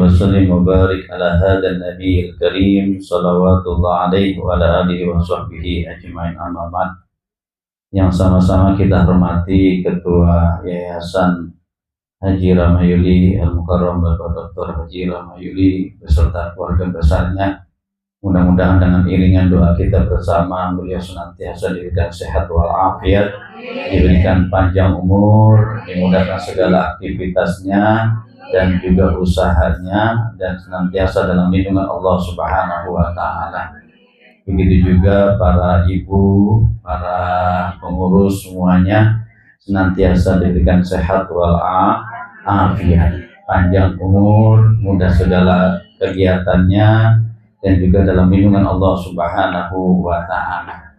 وسلم وبارك على هذا النبي الكريم صلوات الله عليه وعلى آله وصحبه أجمعين أما بعد. Yang sama-sama kita hormati Ketua Yayasan Haji Ramayuli Al-Mukarram Bapak Dr. Haji Ramayuli beserta keluarga besarnya. Mudah-mudahan dengan iringan doa kita bersama beliau senantiasa diberikan sehat walafiat, diberikan panjang umur, dimudahkan segala aktivitasnya dan juga usahanya, dan senantiasa dalam lindungan Allah Subhanahu wa Ta'ala. Begitu juga para ibu, para pengurus semuanya senantiasa diberikan sehat walafiat, panjang umur, mudah segala kegiatannya, dan juga dalam lindungan Allah Subhanahu wa Ta'ala.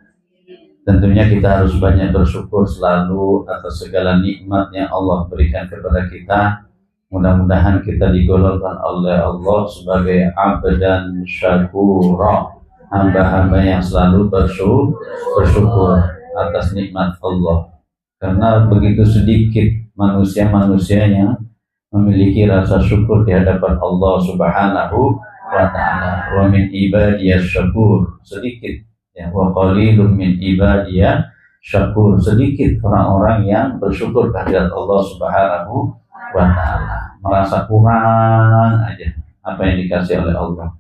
Tentunya kita harus banyak bersyukur selalu atas segala nikmat yang Allah berikan kepada kita. Mudah-mudahan kita digolongkan oleh Allah sebagai abdan syakura, hamba-hamba yang selalu bersyukur atas nikmat Allah. Karena begitu sedikit manusia-manusia yang memiliki rasa syukur di hadapan Allah Subhanahu wa Ta'ala. Wa min ibadiyas syakur, sedikit ya, wa qalilun min ibadiyas syakur, sedikit orang-orang yang bersyukur kehadirat Allah Subhanahu wa Ta'ala, merasa kurang aja apa yang dikasih oleh Allah.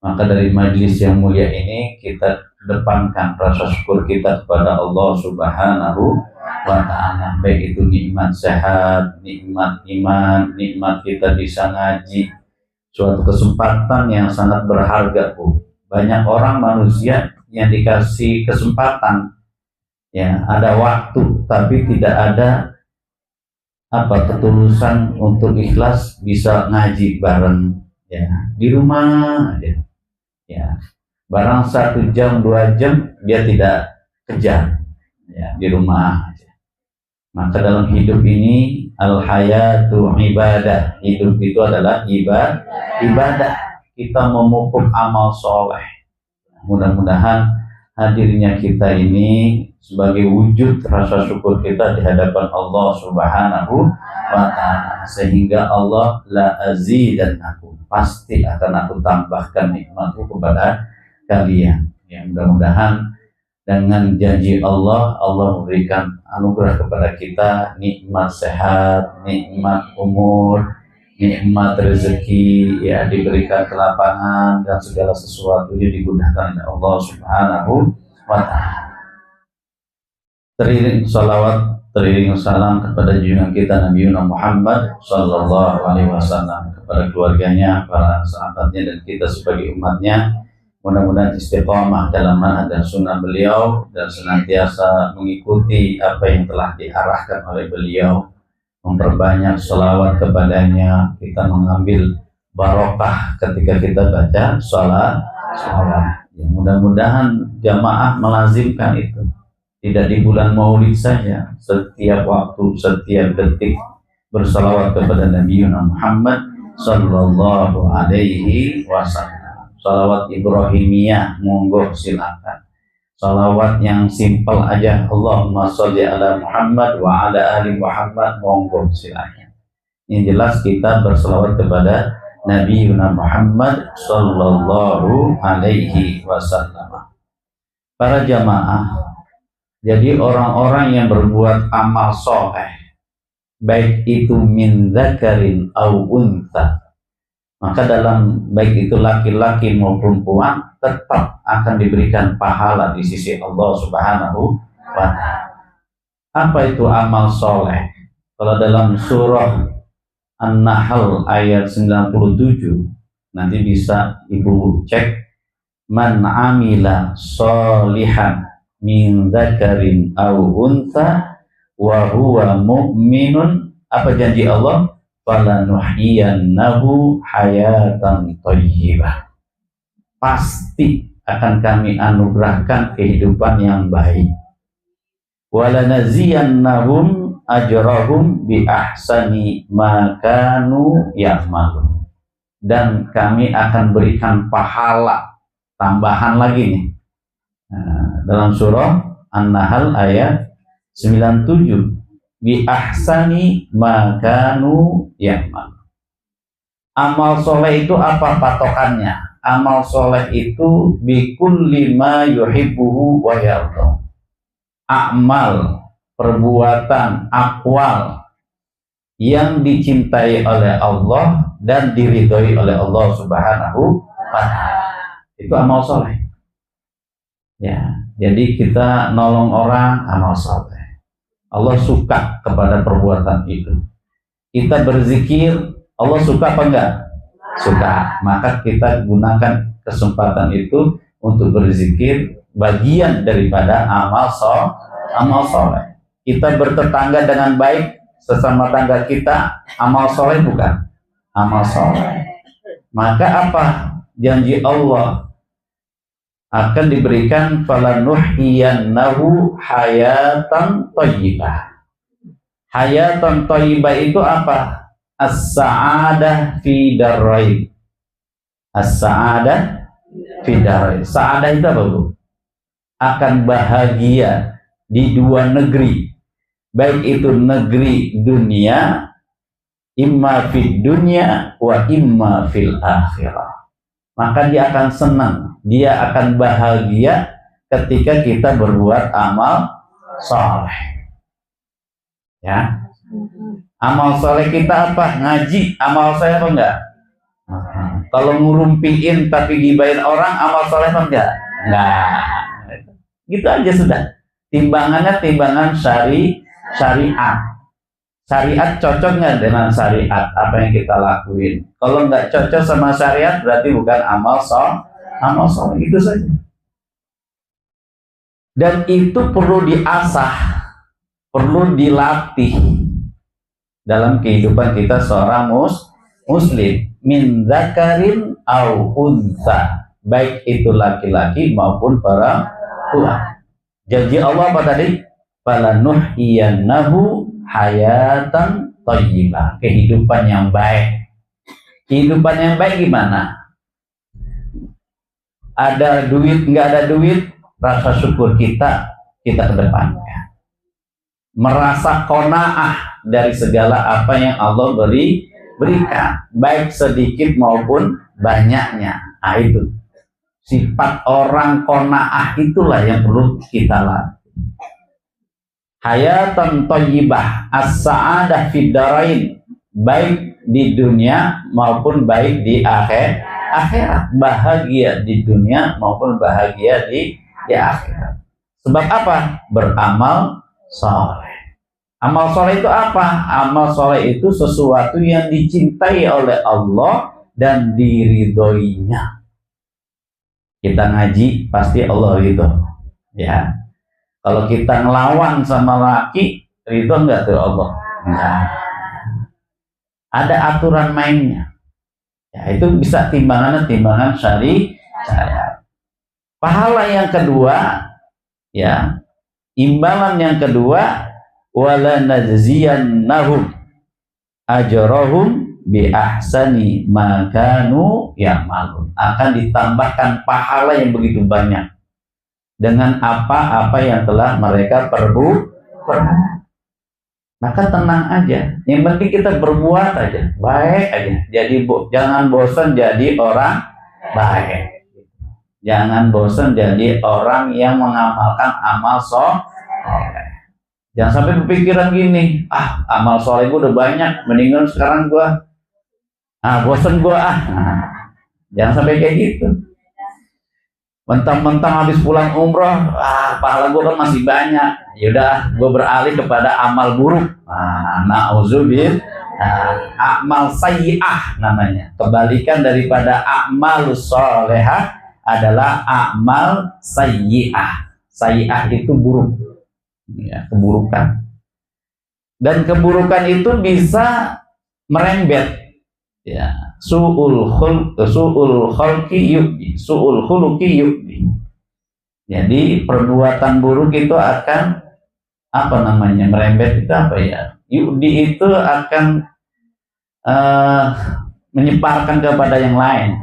Maka dari majlis yang mulia ini kita kedepankan rasa syukur kita kepada Allah Subhanahu wa Ta'ala, baik itu nikmat sehat, nikmat iman, nikmat kita bisa ngaji, suatu kesempatan yang sangat berharga, Bu. Banyak orang manusia yang dikasih kesempatan, ya, ada waktu, tapi tidak ada ketulusan untuk ikhlas bisa ngaji bareng, ya, di rumah aja, ya, barang 1 jam 2 jam dia tidak kejar, ya, di rumah aja. Maka dalam hidup ini al-hayatu ibadah, hidup itu adalah ibadah. Kita memupuk amal soleh. Mudah-mudahan hadirnya kita ini sebagai wujud rasa syukur kita di hadapan Allah Subhanahu wa Ta'ala, sehingga Allah la azidannakum, pasti akan aku tambahkan nikmatku kepada kalian. Ya, mudah-mudahan dengan janji Allah, Allah memberikan anugerah kepada kita nikmat sehat, nikmat umur, nikmat rezeki, ya, diberikan kelapangan dan segala sesuatu yang dimudahkan oleh Allah Subhanahu wa Ta'ala. Teriring salawat, teriring salam kepada junjungan kita Nabi Muhammad sallallahu alaihi wasallam, kepada keluarganya, para sahabatnya, dan kita sebagai umatnya. Mudah-mudahan istiqomah dalam manhaj dan sunnah beliau dan senantiasa mengikuti apa yang telah diarahkan oleh beliau, memperbanyak sholawat kepadanya. Kita mengambil barokah ketika kita baca sholawat. Ya, mudah-mudahan jamaah melazimkan itu, tidak di bulan Maulid saja, setiap waktu, setiap detik bersalawat kepada Nabi Muhammad sallallahu alaihi wasallam. Salawat Ibrahimiyah, monggo silakan. Salawat yang simpel aja, Allahumma sholli ala Muhammad wa ala ali Muhammad, monggo silakan. Yang jelas kita bersalawat kepada Nabi Muhammad sallallahu alaihi wasallam. Para jamaah, jadi orang-orang yang berbuat amal soleh, baik itu min dzakarin au untha, maka dalam baik itu laki-laki maupun perempuan tetap akan diberikan pahala di sisi Allah Subhanahu wa Ta'ala. Apa itu amal soleh? Kalau dalam surah An-Nahl ayat 97, nanti bisa ibu cek, man amila solihan min dzakarin aw untha wa huwa mu'minun, apa janji Allah? Falanuhyiyannahu hayatan thayyibah, pasti akan kami anugerahkan kehidupan yang baik. Walanaziyannahum ajrahum bi ahsani ma kanu ya'malun, dan kami akan berikan pahala tambahan lagi nih. Dalam surah An-Nahl ayat 97, bi ahsani ma kanu ya'mal, Amal soleh itu apa patokannya? Amal soleh itu bikulli ma yuhibbuhu wa yarda. Amal, perbuatan, akwal yang dicintai oleh Allah dan diridhoi oleh Allah Subhanahu wa ta'ala. Itu amal soleh. Ya, jadi kita nolong orang, amal soleh. Allah suka kepada perbuatan itu. Kita berzikir, Allah suka apa enggak? Suka. Maka kita gunakan kesempatan itu untuk berzikir, bagian daripada amal soleh. Kita bertetangga dengan baik sesama tangga kita, amal soleh bukan? Amal soleh. Maka apa janji Allah? Akan diberikan falanuhyiyannahu hayatan thayyibah. Hayatan thayyibah itu apa? As-sa'adah fi darrain. As-sa'adah fi darrain. Sa'adah itu apa, Bu? Akan bahagia di dua negeri. Baik itu negeri dunia, imma fid dunya wa imma fil akhirah. Maka dia akan senang, dia akan bahagia ketika kita berbuat amal soleh. Ya, amal soleh kita apa? Ngaji, amal soleh apa enggak? Kalau ngurumpiin tapi gibain orang, amal soleh apa enggak? Enggak. Gitu aja sudah. Timbangannya timbangan syariat. Syariat cocok nggak dengan syariat apa yang kita lakuin? Kalau nggak cocok sama syariat berarti bukan amal soleh, itu saja. Dan itu perlu diasah, perlu dilatih dalam kehidupan kita seorang muslim, min dzakarin au untha, baik itu laki-laki maupun perempuan. Janji Allah apa tadi? Falanuhyiyannahu hayatan thayyibah, kehidupan yang baik. Kehidupan yang baik gimana? Ada duit, nggak ada duit, rasa syukur kita kedepankan. Merasa qanaah dari segala apa yang Allah berikan, baik sedikit maupun banyaknya. Nah, itu sifat orang qanaah, itulah yang perlu kita latih. Hayatan thayyibah, as-sa'adah fid darain, baik di dunia maupun baik di akhirat, bahagia di dunia maupun bahagia di akhirat. Sebab apa? Beramal soleh. Amal soleh itu apa? Amal soleh itu sesuatu yang dicintai oleh Allah dan diridhoinya. Kita ngaji pasti Allah ridho, ya. Kalau kita ngelawan sama laki, ridho enggak tuh Allah? Enggak. Ada aturan mainnya. Ya, itu bisa timbangan syariat. Pahala yang kedua, ya, imbalan yang kedua, wala najziyannahum ajrahum bi ahsani ma kanu ya'malun. Akan ditambahkan pahala yang begitu banyak dengan apa-apa yang telah mereka perbuat. Maka tenang aja, yang penting kita berbuat aja, baik aja. Jadi jangan bosan jadi orang baik. Jangan bosan jadi orang yang mengamalkan amal soleh. Jangan sampai berpikiran gini, amal soleh gue udah banyak, mendingan sekarang gue bosan gue Jangan sampai kayak gitu. Mentang-mentang habis pulang umroh, pahala gue kan masih banyak. Yaudah, gue beralih kepada amal buruk. Na'udzubillah. Amal sayyi'ah namanya. Kebalikan daripada amal sholehah adalah amal sayyi'ah. Sayyi'ah itu buruk, ya, keburukan. Dan keburukan itu bisa merembet. Ya, su'ul khuluqi yubdi. Jadi perbuatan buruk itu akan merembet itu apa ya? Yubdi itu akan menyebarkan kepada yang lain.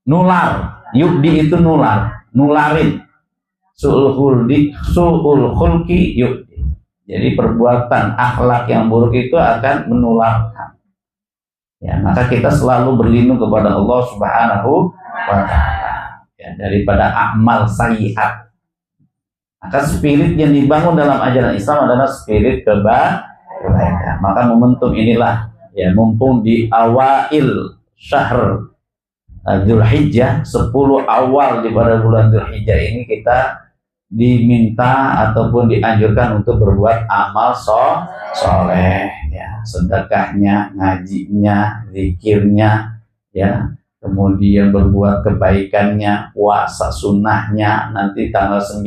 Nular. Yubdi itu nularin. Su'ul khuluqi yubdi. Jadi perbuatan akhlak yang buruk itu akan menularkan. Ya, maka kita selalu berlindung kepada Allah Subhanahu wa taala ya, daripada amal sayyi'at. Maka spirit yang dibangun dalam ajaran Islam adalah spirit kebaikan. Maka momentum inilah ya, mumpung di awail syahr Dzulhijjah, 10 awal di pada bulan Dzulhijjah ini kita diminta ataupun dianjurkan untuk berbuat amal soleh ya, sedekahnya, ngajinya, zikirnya ya, kemudian berbuat kebaikannya, puasa sunnahnya nanti tanggal 9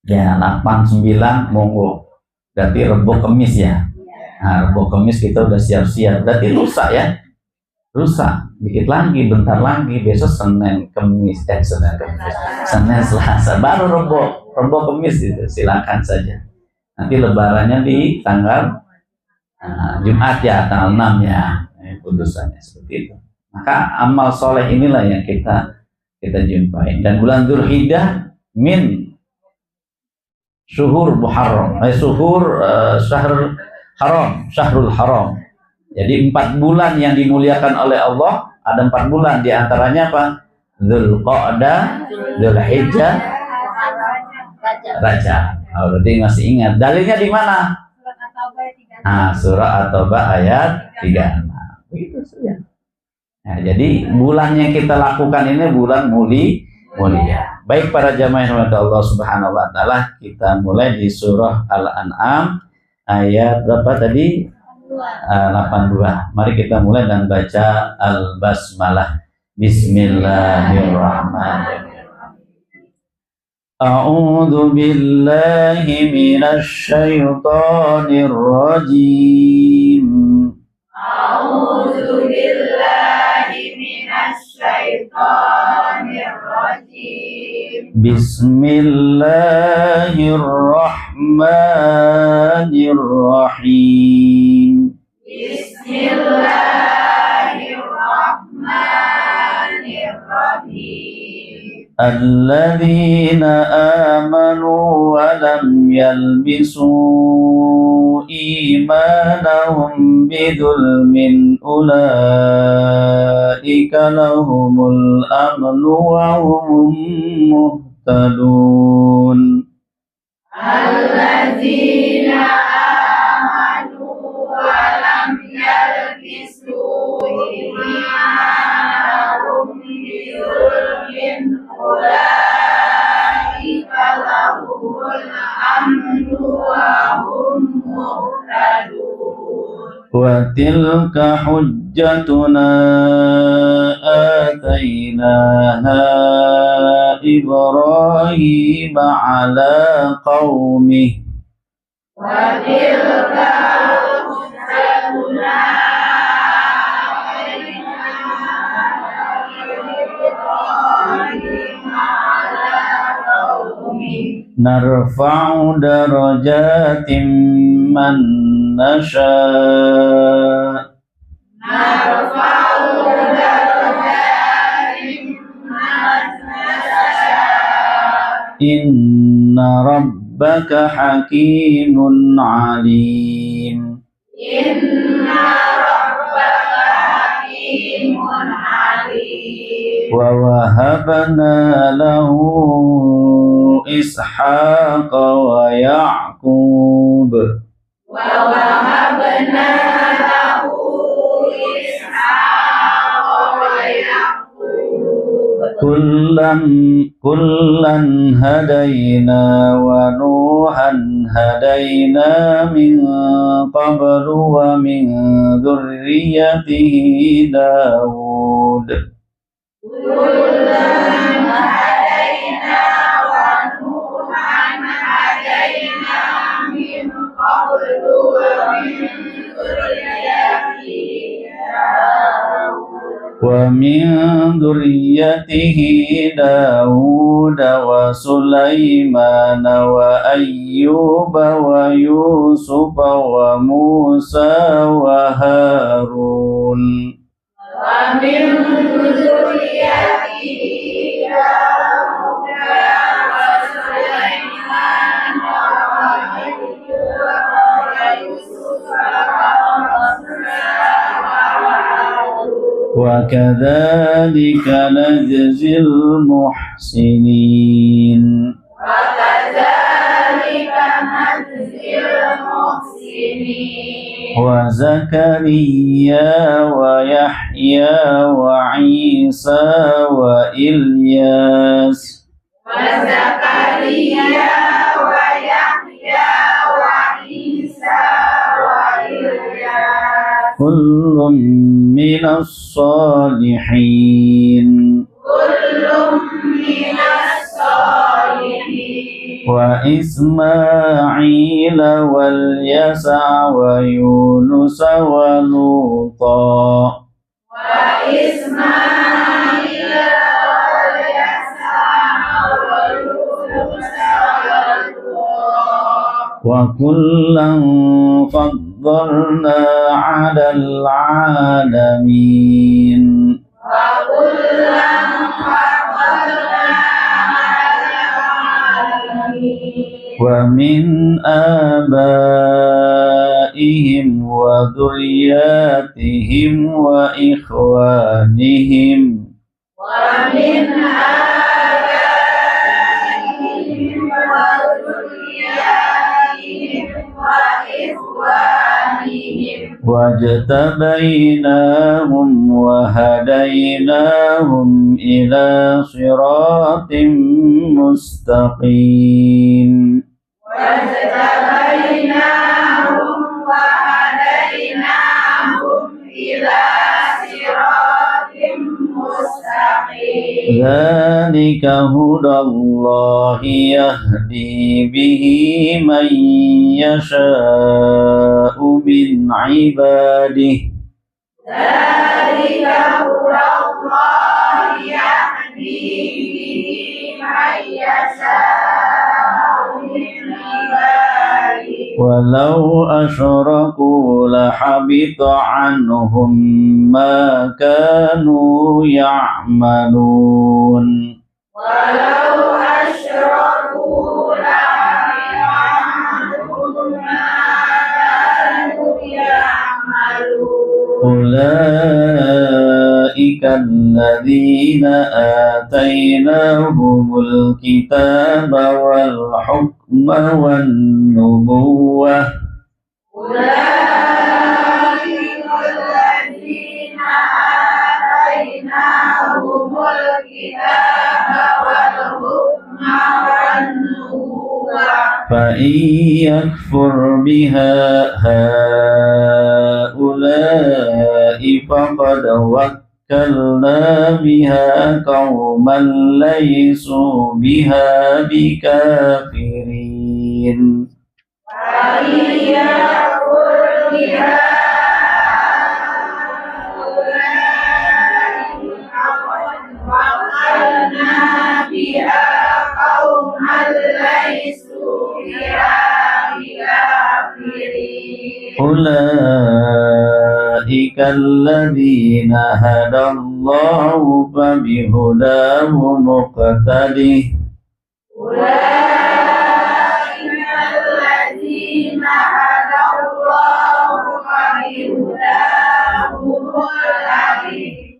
ya, 8, 9 monggo. Berarti Rebo Kemis ya. Nah, Rebo Kemis kita udah siap-siap. Berarti lusa ya. Lusa, dikit lagi, bentar lagi, besok Senin Kemis, Senin Selasa, baru Rebo Kemis itu, silakan saja. Nanti lebarannya di tanggal Jumat ya, tanggal 6 ya, putusannya seperti itu. Maka amal soleh inilah yang kita jumpai. Dan bulan Dzulhijjah min syuhur Muharram, syahrul haram. Jadi 4 bulan yang dimuliakan oleh Allah, ada 4 bulan, diantaranya apa? Dzulqa'dah, Dzulhijjah, Rajab. Oh, berarti masih ingat. Dalilnya di mana? Surah At-Taubah ayat 36. Begitu saja. Nah, jadi bulan yang kita lakukan ini bulan mulia. Baik para jamaah yang dirahmati Allah Subhanahu wa taala, kita mulai di surah Al-An'am ayat berapa tadi? 82. Mari kita mulai dan baca Al-Basmalah. Bismillahirrahmanirrahim. A'udzu billahi minasy syaithanir rajim. A'udzu billahi minasy syaithanir rajim. Bismillahirrahmanirrahim. Bismillahirrahmanirrahim. Alladzina amanu wa lam yalbisu imanahum bidzulmin ulaika lahumul amnu wa hum muhtadun. Alladzina amanu wa lam yalbisu imanahum bidzulmin ulaika lahumul amnu wa hum muhtadun. Wa tilka hujjatuna atainaha Ibrahim ala qaumih. Wa tilka hujjatuna narfa'u darajatin man nasha'. Narfa'u darajatin man nasha'. Inna rabbaka hakimun alim. Inna rabbaka hakimun alim. Wa wahabna lahu Ishaqa wa Ya'qub. Wa wahabna lahu Ishaqa wa Ya'qub. Kullan hadayna wa Nuhan hadayna min qablu wa min dhurriyyatihi Dawud. Kullan hadayna wa Nuhan hadayna min qablu wa min dhurriyyatihi Dawud. Wa min dhurriyyatihi Dawud wa Sulaiman wa Ayyub wa Yusuf wa Musa wa Harun. Wa min dhurriyyatihi Dawud wa Sulaiman wa Ayyub wa Yusuf wa Musa wa وكذلك نجزي المحسنين وزكريا ويحيى وعيسى وإلياس كل من الصالحين وإسماعيل واليسع ويونس ولوطا وكلا فضلنا على العالمين ومن آبائهم وذرياتهم وإخوانهم واجتبيناهم وهديناهم إلى صراط مستقيم ذلك هدى الله يهدي به من يشاء من عباده ولو أشركوا لحبط عنهم ما كانوا يعملون أولئك الذين آتيناهم الكتاب والحكم والنبوة فإن يكفر بها هؤلاء فقد وكلنا بها قوما ليسوا بها بكافرين أولئك الذين هدى الله فبهداه مقتده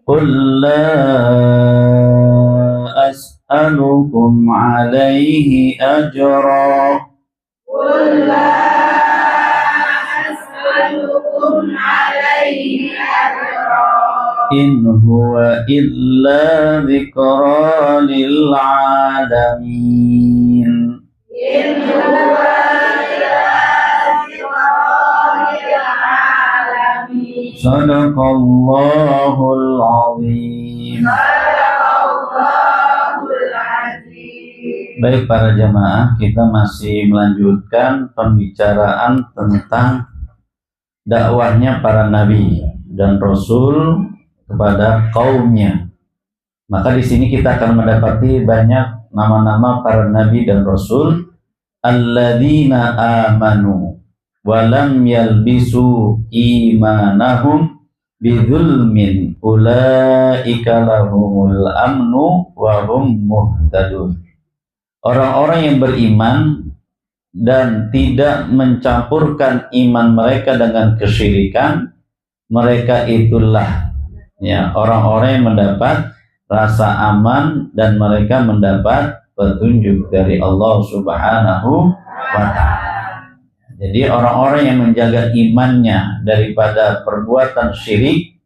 قل لا أسألكم عليه أجرا إن هو إلا ذكرى للعالمين صدق الله العظيم. Baik para jamaah, kita masih melanjutkan pembicaraan tentang dakwahnya para nabi dan rasul kepada kaumnya. Maka di sini kita akan mendapati banyak nama-nama para nabi dan rasul. Alladzina amanu wa lam yalbisu imanahum bidzulmin ulaika lahumul amnu wa hum muhtadun. Orang-orang yang beriman dan tidak mencampurkan iman mereka dengan kesyirikan, mereka itulah Ya, orang-orang yang mendapat rasa aman dan mereka mendapat petunjuk dari Allah Subhanahu wa ta'ala. Jadi orang-orang yang menjaga imannya daripada perbuatan syirik,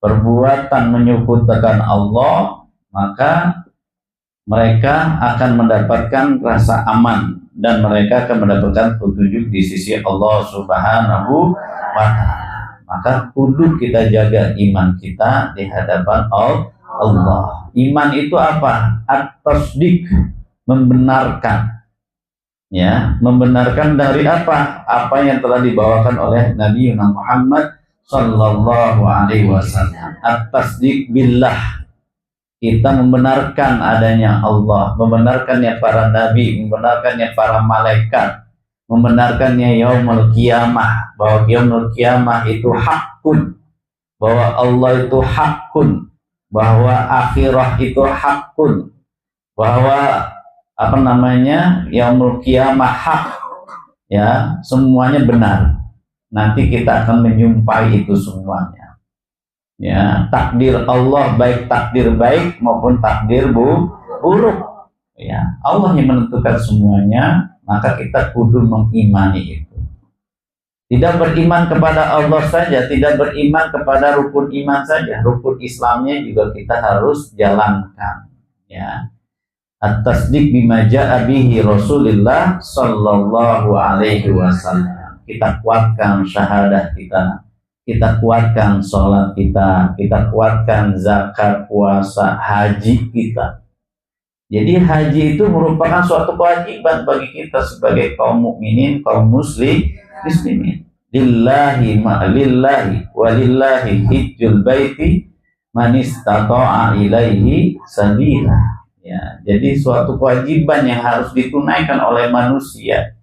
perbuatan menyekutukan Allah, maka mereka akan mendapatkan rasa aman dan mereka akan mendapatkan petunjuk di sisi Allah Subhanahu wa ta'ala. Maka kudu kita jaga iman kita di hadapan Allah. Iman itu apa? At-tasdiq, membenarkan. Ya, membenarkan dari apa? Apa yang telah dibawakan oleh Nabi Muhammad sallallahu alaihi wasallam. At-tasdiq billah. Kita membenarkan adanya Allah, membenarkannya para nabi, membenarkannya para malaikat, membenarkannya yaumul qiyamah, bahwa yaumul qiyamah itu hakun, bahwa Allah itu hakun, bahwa akhirah itu hakun, bahwa yaumul qiyamah hak, ya, semuanya benar. Nanti kita akan menyumpahi itu semuanya. Ya, takdir Allah baik takdir baik maupun takdir buruk. Ya, Allah yang menentukan semuanya, maka kita kudu mengimani itu. Tidak beriman kepada Allah saja, tidak beriman kepada rukun iman saja, rukun Islamnya juga kita harus jalankan. Ya, at-tasdiq bima jaa bihi Rasulullah sallallahu alaihi wasallam. Kita kuatkan syahadah kita kuatkan sholat kita kuatkan zakat, puasa, haji kita. Jadi haji itu merupakan suatu kewajiban bagi kita sebagai kaum mukminin, kaum muslimin. Lillahi walillahi hijjul baiti man istata'a ilaihi sabila. Ya, jadi suatu kewajiban yang harus ditunaikan oleh manusia.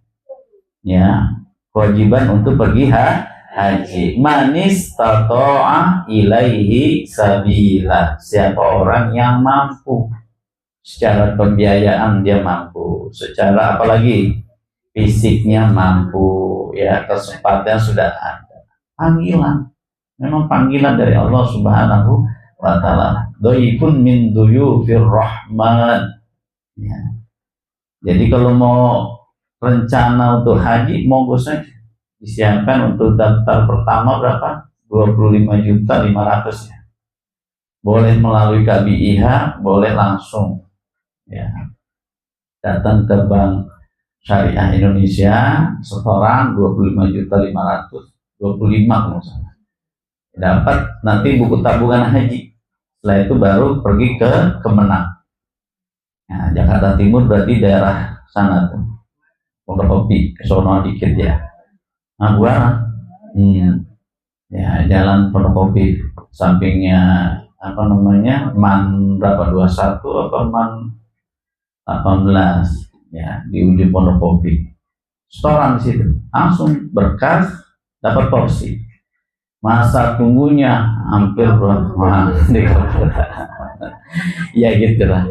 Ya, kewajiban untuk pergi haji. Manis tato'a ilaihi sabila. Siapa orang yang mampu, secara pembiayaan dia mampu, secara apalagi fisiknya mampu, ya, kesempatan sudah ada. Panggilan, memang panggilan dari Allah Subhanahu wa ta'ala. Dhaifun min duyufir rahman. Ya. Jadi kalau mau rencana untuk haji, monggo saja. Disiapkan untuk daftar pertama berapa? 25.500.000 ya. Boleh melalui KBIH, boleh langsung, ya, datang ke Bank Syariah Indonesia, setoran 25.500.000, 25 kalau salah. Dapat nanti buku tabungan haji. Setelah itu baru pergi ke Kemenang. Nah, Jakarta Timur berarti daerah sana tuh, Pondokopi, ke sono dikit ya. Buaran, ya, jalan Pondokopi, sampingnya Man berapa 21 atau Man 18, ya, di ujung Pondokopi. Setoran di situ, langsung berkas, dapat porsi. Masa tunggunya hampir berapa? Ya gitulah.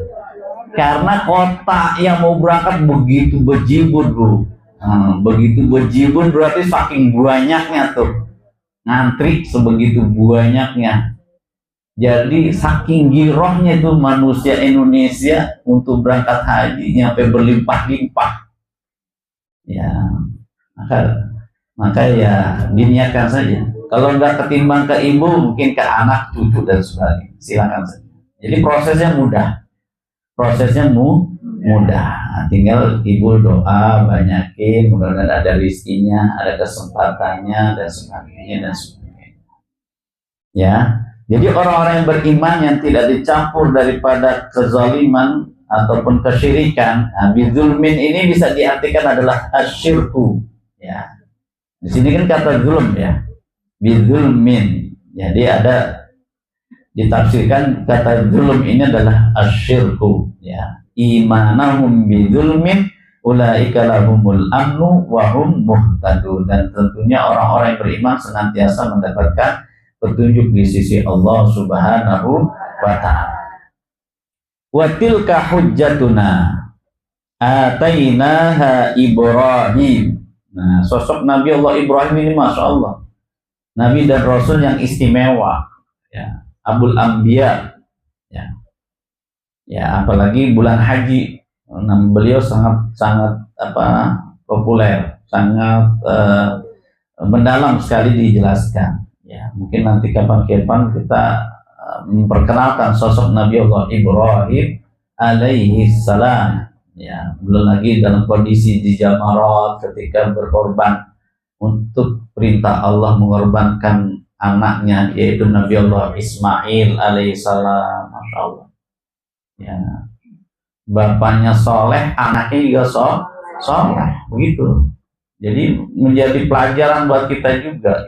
Karena kota yang mau berangkat begitu bejibun, bro. Begitu bejibun berarti saking banyaknya tuh ngantri, sebegitu banyaknya. Jadi saking girohnya itu manusia Indonesia untuk berangkat haji sampai berlimpah-limpah. Ya, maka ya diniatkan saja. Kalau nggak ketimbang ke ibu, mungkin ke anak, cucu dan sebagainya. Silakan saja. Jadi prosesnya mudah. Mudah, tinggal ibu doa banyakin, mudah-mudahan ada rizkinya, ada kesempatannya dan sebagainya. Ya, jadi orang-orang yang beriman yang tidak dicampur daripada kezaliman ataupun kesyirikan, bidzulmin ini bisa diartikan adalah asyirku. Ya, di sini kan kata zulm ya, bidzulmin. Jadi ada ditafsirkan kata zulm ini adalah asyirku. Ya. Imanahum bidzulmin ulaika lahumul amnu wa hum muhtadun. Dan tentunya orang-orang yang beriman senantiasa mendapatkan petunjuk di sisi Allah Subhanahu wa ta'ala. Wa tilka hujjatuna atainaha Ibrahim. Nah, sosok Nabi Allah Ibrahim ini Masya Allah, Nabi dan Rasul yang istimewa, ya. Abul Anbiya. Ya. Ya, apalagi bulan haji. Beliau sangat populer, sangat mendalam sekali dijelaskan. Ya, mungkin nanti kapan-kapan kita memperkenalkan sosok Nabi Allah Ibrahim alaihi salam. Ya, belum lagi dalam kondisi di Jamarat ketika berkorban untuk perintah Allah mengorbankan anaknya yaitu Nabi Allah Ismail alaihissalam. Masya Allah. Ya, bapaknya soleh, anaknya juga soleh, begitu. Jadi menjadi pelajaran buat kita juga.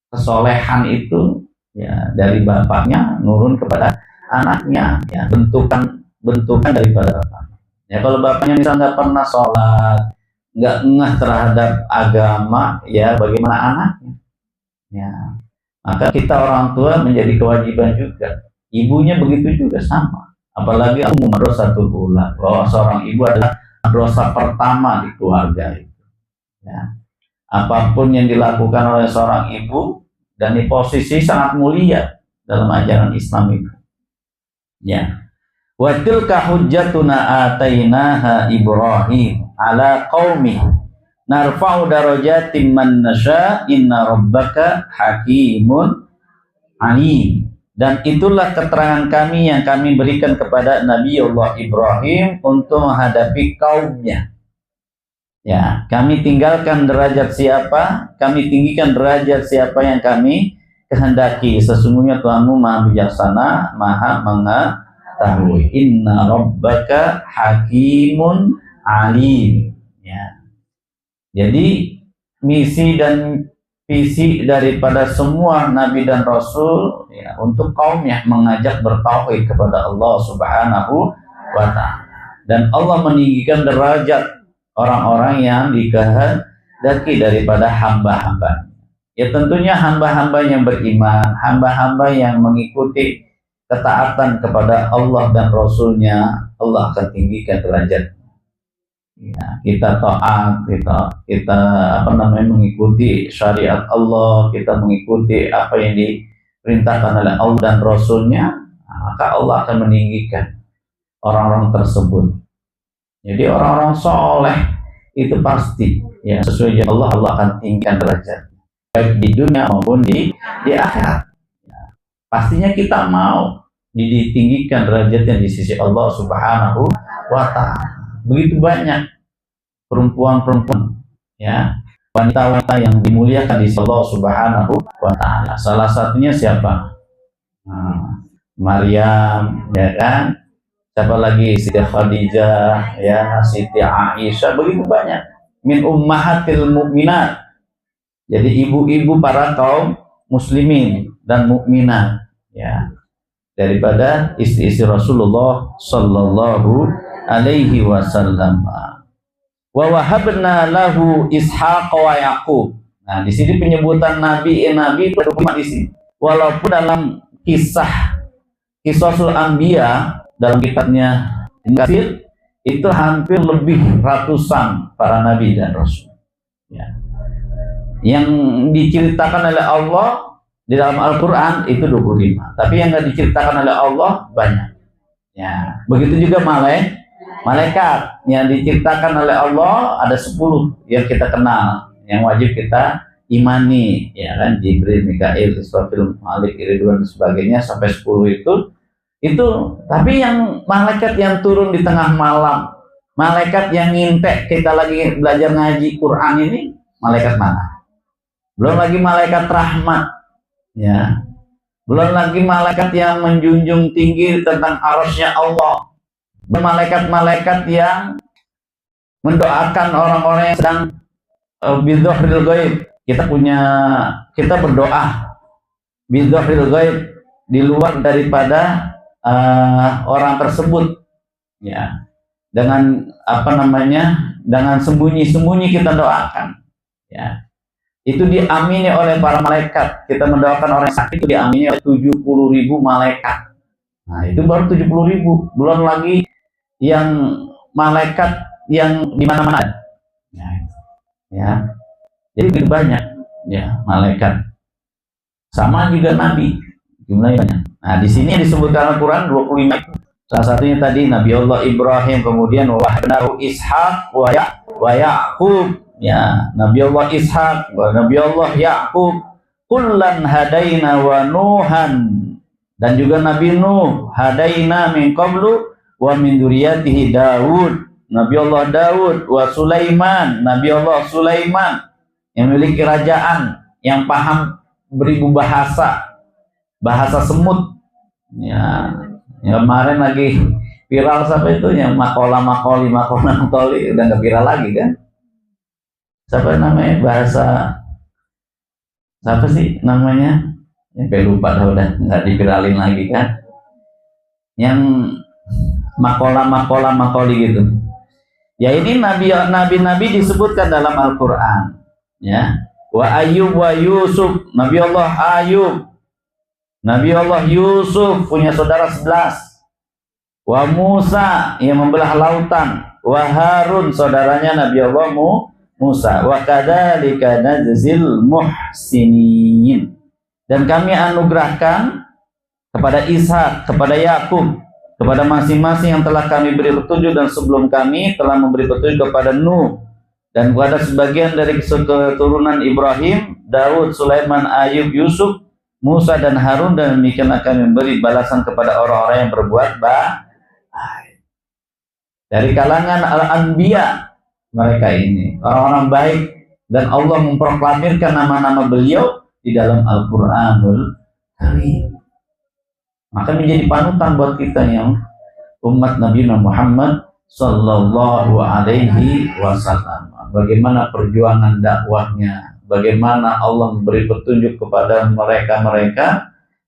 Kesolehan itu ya dari bapaknya nurun kepada anaknya, ya bentukan daripada bapaknya. Ya kalau bapaknya misalnya nggak pernah sholat, nggak ngeh terhadap agama, ya bagaimana anaknya? Ya, maka kita orang tua menjadi kewajiban juga. Ibunya begitu juga sama. Apalagi aku madrasatul ula, bahwa seorang ibu adalah dosa pertama di keluarga itu. Ya. Apapun yang dilakukan oleh seorang ibu dan di posisi sangat mulia dalam ajaran Islam itu. Ya. Wa tilka hujjatuna atainaha Ibrahim ala qaumi narfa'u darajatin man nasha inna rabbaka hakimun alim. Dan itulah keterangan kami yang kami berikan kepada Nabi Allah Ibrahim untuk menghadapi kaumnya. Ya, kami tinggalkan derajat siapa, kami tinggikan derajat siapa yang kami kehendaki. Sesungguhnya Tuhanmu Maha bijaksana, Maha mengetahui. Inna rabbaka hakimun alim. Ya. Jadi misi dan visi daripada semua nabi dan rasul ya, untuk kaumnya mengajak bertauhid kepada Allah Subhanahu wa taala. Dan Allah meninggikan derajat orang-orang yang dikehendaki daripada hamba-hamba. Ya tentunya hamba-hamba yang beriman, hamba-hamba yang mengikuti ketaatan kepada Allah dan Rasulnya, Allah akan tinggikan derajat. Ya, kita taat, kita mengikuti syariat Allah, kita mengikuti apa yang diperintahkan oleh Allah dan Rasulnya, maka Allah akan meninggikan orang-orang tersebut. Jadi orang-orang soleh itu pasti ya sesuai dengan Allah akan tinggikan derajat baik di dunia maupun di akhirat. Ya, pastinya kita mau ditinggikan derajatnya di sisi Allah Subhanahu wa taala. Begitu banyak perempuan-perempuan ya, wanita-wanita yang dimuliakan di sisi Allah Subhanahu wa taala. Salah satunya siapa? Maryam, ya kan? Siapa lagi? Siti Khadijah, ya, Siti Aisyah, begitu banyak. Min ummahatil mukminat. Jadi ibu-ibu para kaum muslimin dan mukminat, ya. Daripada istri-istri Rasulullah sallallahu alaihi wasallam. Wa wahabna lahu Ishaq wa Yaqub. Nah, di sini penyebutan nabi di sini. Walaupun dalam Qisasul Anbiya dalam kitabnya Katsir itu hampir lebih ratusan para nabi dan rasul. Ya. Yang diceritakan oleh Allah di dalam Al-Qur'an itu 25, tapi yang nggak diceritakan oleh Allah banyak. Ya, begitu juga malaikat yang diceritakan oleh Allah ada 10 yang kita kenal, yang wajib kita imani, ya kan, Jibril, Mikail, Israfil, Malik, Ridwan dan sebagainya sampai 10 itu. Tapi yang malaikat yang turun di tengah malam, malaikat yang ngintek kita lagi belajar ngaji Quran ini, malaikat mana? Belum lagi malaikat rahmat, ya. Belum lagi malaikat yang menjunjung tinggi tentang arasnya Allah. Malaikat-malaikat yang mendoakan orang-orang yang sedang bidzohril ghaib. Kita berdoa bidzohril ghaib di luar daripada orang tersebut, ya, dengan dengan sembunyi-sembunyi kita doakan, ya. Itu diamini oleh para malaikat. Kita mendoakan orang sakit itu diamini oleh 70.000 malaikat. Nah, itu baru 70.000, belum lagi yang malaikat yang di mana-mana. Ya. Jadi begitu banyak ya malaikat. Sama juga nabi. Jumlahnya banyak. Nah, di sini disebutkan Al-Quran 25. Salah satunya tadi Nabi Allah Ibrahim, kemudian wahabnahu Ishaq wa Ya'qub. Ya, Nabi Allah Ishaq wa Nabi Allah Ya'qub. Kullan hadaina wa Nuhan. Dan juga Nabi Nuh, hadaina min qablu wa min dzurriyyatihi Daud. Nabi Allah Daud wa Sulaiman, Nabi Allah Sulaiman yang memiliki kerajaan, yang paham beribu bahasa semut. Ya, yang kemarin lagi viral siapa itu yang makoli udah nggak viral lagi kan? Siapa namanya bahasa? Siapa sih namanya? Ya, lupa udah nggak diviralin lagi kan? Yang makoli gitu. Ya, ini nabi disebutkan dalam Al-Quran. Ya, wa Ayyub wa Yusuf, Nabi Allah Ayub, Nabi Allah Yusuf punya saudara 11. Wa Musa yang membelah lautan, wa Harun saudaranya Nabi Allah Musa. Wa kadzalika najzil muhsinin. Dan kami anugerahkan kepada Ishak, kepada Yakub, kepada masing-masing yang telah kami beri petunjuk, dan sebelum kami telah memberi petunjuk kepada Nuh, dan kepada sebagian dari keturunan Ibrahim, Daud, Sulaiman, Ayub, Yusuf, Musa, dan Harun, dan demikian akan memberi balasan kepada orang-orang yang berbuat baik. Dari kalangan al-anbiya mereka ini orang-orang baik, dan Allah memproklamirkan nama-nama beliau di dalam Al-Quranul Karim. Maka menjadi panutan buat kita yang umat Nabi Muhammad Sallallahu Alaihi Wasallam. Bagaimana perjuangan dakwahnya, bagaimana Allah memberi petunjuk kepada mereka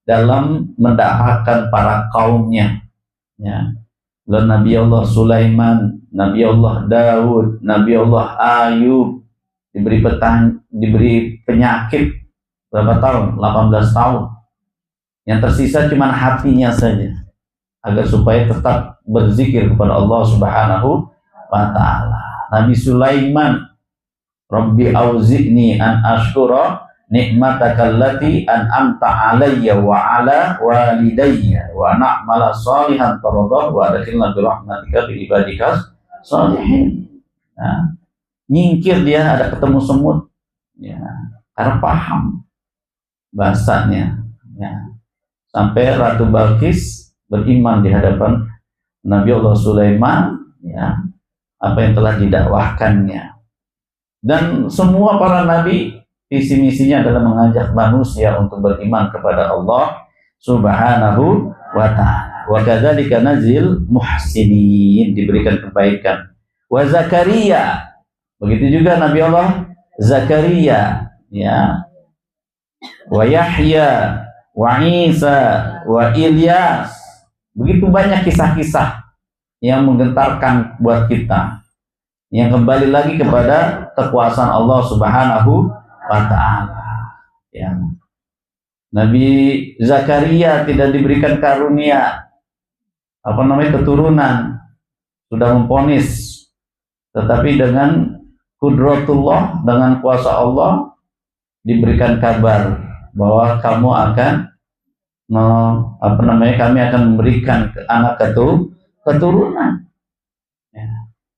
dalam mendakwahkan para kaumnya. Ya. Dan Nabi Allah Sulaiman, Nabi Allah Daud, Nabi Allah Ayub diberi penyakit berapa tahun? 18 tahun. Yang tersisa cuma hatinya saja, agar supaya tetap berzikir kepada Allah Subhanahu wa Ta'ala. Nabi Sulaiman, Rabbi auzi'ni an ashkura ni'mataka allati an'amta alayya wa ala walidayya wa na'mala salihan tardah wa adkhilna bi rahmatika fi ibadikas salihin. Nah, nyingkir dia ada ketemu semut, ya, karena paham bahasanya, ya. Sampai Ratu Balqis beriman di hadapan Nabi Allah Sulaiman, ya, apa yang telah didakwahkannya. Dan semua para nabi visi misinya adalah mengajak manusia untuk beriman kepada Allah Subhanahu wa Ta'ala. Wa kadzalika nazil muhsinin, diberikan kebaikan. Wa Zakaria, begitu juga Nabi Allah Zakaria, ya. Wa Yahya, wa Isa, wa Ilyas. Begitu banyak kisah-kisah yang menggentarkan buat kita, yang kembali lagi kepada kekuasaan Allah Subhanahu wa Ta'ala. Ya. Nabi Zakaria tidak diberikan karunia keturunan, sudah memponis, tetapi dengan kudratullah, dengan kuasa Allah, diberikan kabar bahwa kamu akan kami akan memberikan anak keturunan. Ya.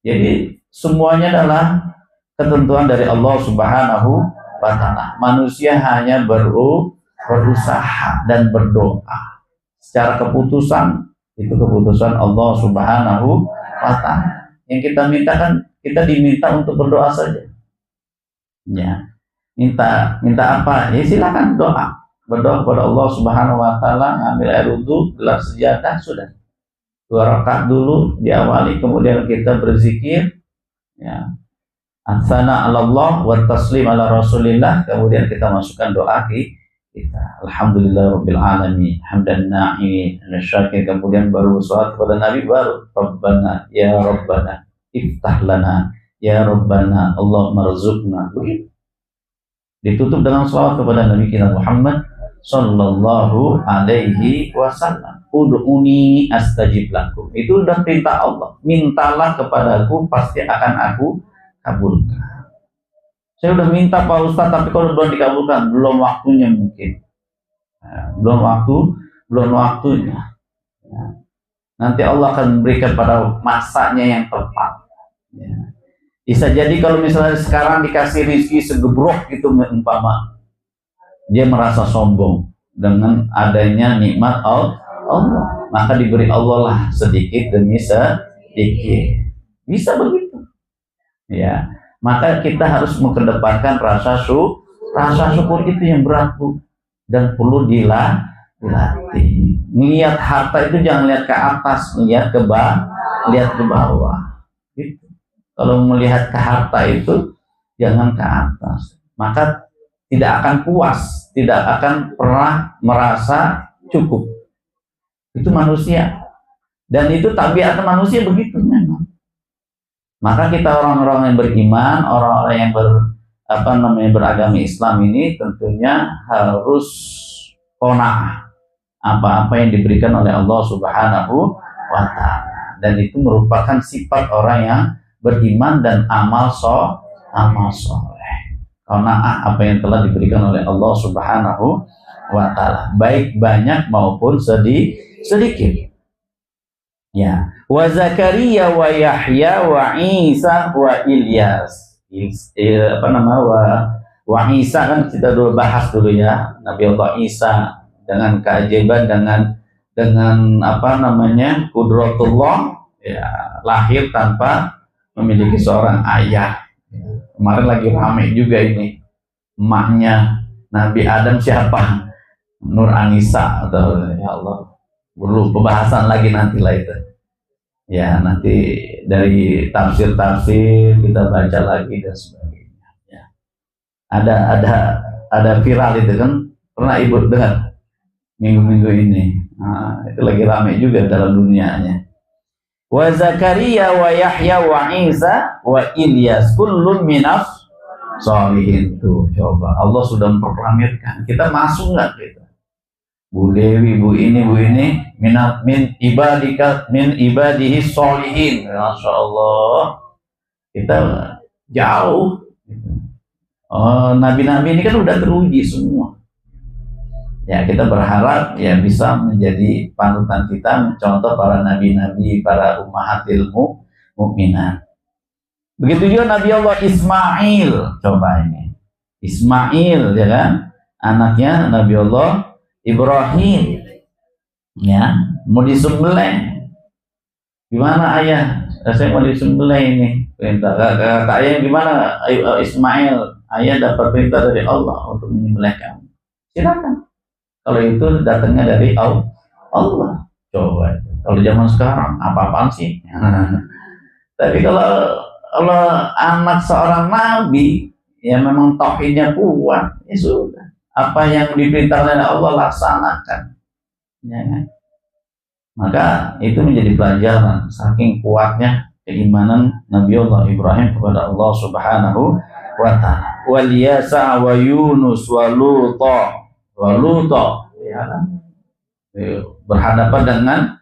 Jadi semuanya adalah ketentuan dari Allah Subhanahu wa Ta'ala. Manusia hanya berusaha dan berdoa. Secara keputusan, itu keputusan Allah Subhanahu wa Ta'ala. Yang kita minta kan, kita diminta untuk berdoa saja. Ya. Minta apa? Ya silakan doa. Berdoa kepada Allah Subhanahu wa Ta'ala, ngambil air wudu, gelar sejadah, sudah. 2 rakaat dulu diawali, kemudian kita berzikir, ya. Atsana 'ala Allah wa taslim 'ala Rasulillah, kemudian kita masukkan doa kita. Alhamdulillahirabbil alamin, hamdan na'imin, nasyakir, kemudian baru sholawat kepada Nabi, baru Rabbana ya Rabbana iftah lana ya Rabbana Allahumma rzuqna. Begitu. Ditutup dengan sholawat kepada Nabi kita Muhammad Sallallahu Alaihi Wasallam. Ud'uni astajib lakum. Itu udah perintah Allah. Mintalah kepadaku, pasti akan aku kabulkan. Saya udah minta Pak Ustaz, tapi kalau belum dikabulkan, belum waktunya mungkin. Belum waktunya. Ya. Nanti Allah akan memberikan pada masanya yang tepat. Ya. Bisa jadi kalau misalnya sekarang dikasih rezeki segebrok gitu umpama, dia merasa sombong dengan adanya nikmat Allah, maka diberi Allah lah sedikit demi sedikit. Bisa begitu. Ya, maka kita harus mengedepankan rasa syukur itu yang berat, Bu, dan perlu dilatih. Melihat harta itu jangan lihat ke atas, lihat ke bawah. Gitu. Kalau melihat ke harta itu jangan ke atas, maka tidak akan puas, tidak akan pernah merasa cukup. Itu manusia, dan itu tabiat manusia begitu memang. Maka kita orang-orang yang beriman, orang-orang yang beragama Islam ini tentunya harus qanaah apa-apa yang diberikan oleh Allah Subhanahu wa Ta'ala, dan itu merupakan sifat orang yang beriman dan amal soleh. Qanaah apa yang telah diberikan oleh Allah Subhanahu wa Ta'ala, baik banyak maupun sedikit. Ya, wa Zakaria wa Yahya wa Isa wa Ilyas. Wa Isa kan kita dulu bahas dulu ya, Nabi Allah Isa dengan keajaiban, dengan qudratullah, ya, lahir tanpa memiliki seorang ayah. Kemarin lagi ramai juga ini, emaknya Nabi Adam siapa? Nur Anisa atau ya Allah, perlu pembahasan lagi nanti lah itu. Ya, nanti dari tafsir-tafsir kita baca lagi dan sebagainya. Ya. Ada viral itu kan, pernah Ibu dengar minggu-minggu ini. Nah, itu lagi ramai juga dalam dunianya. Wa Zakaria wa Yahya wa Isa wa Ilyas kullun minas sholihin. Tuh, coba Allah sudah memproklamirkan. Kita masuk nggak kita? Bu Dewi, Bu ini min ibadihi sholihin. Masya Allah, kita jauh. Oh, nabi-nabi ini kan udah teruji semua. Ya, kita berharap ya bisa menjadi panutan kita, mencontoh para nabi-nabi, para ummahatil mukminat. Begitu juga Nabi Allah Ismail. Coba ini Ismail, ya kan, anaknya Nabi Allah Ibrahim. Ya, mau disembelih. Gimana ayah? Saya mau disembelih ini. Perintah kata ayah gimana? Ismail, ayah dapat perintah dari Allah untuk menyembelih kamu. Silakan. Kalau itu datangnya dari Allah. Coba itu. Kalau zaman sekarang apa-apaan sih? Tapi kalau anak seorang nabi, ya memang tauhidnya kuat, ya sudah. Apa yang diperintahkan oleh Allah laksanakan. Ya kan? Maka itu menjadi pelajaran saking kuatnya keimanan Nabi Allah Ibrahim kepada Allah Subhanahu wa Ta'ala. Wal Yasa wa Yunus wa Luta, ya kan? Berhadapan dengan